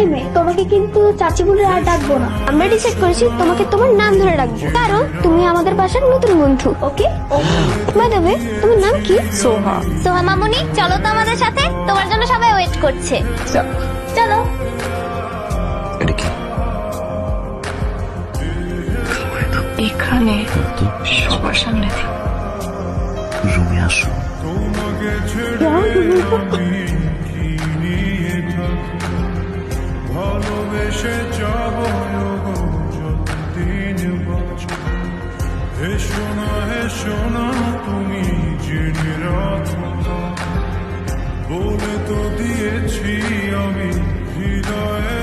এই মেয়ে, তোমাকে কিন্তু চাচি বলে আর ডাকবো না। আমরা ডিসাইড করেছি তোমাকে তোমার নাম ধরে ডাকবো, কারণ তুমি আমাদের বাসার নতুন বন্ধু। ওকে? বাই দ্য ওয়ে, তোমার নাম কি? সোহা। সোহা মামুনি, চলো তো আমাদের সাথে, তোমার জন্য সবাই ওয়েট করছে। চলো। এটা কি? এখানে সবার সামনে রুমে আসো। ভালোবেসে যাব যতদিন বাঁচব। হেসো না তুমি জেনে রাখো, বলে তো দিয়েছি আমি হৃদয়ে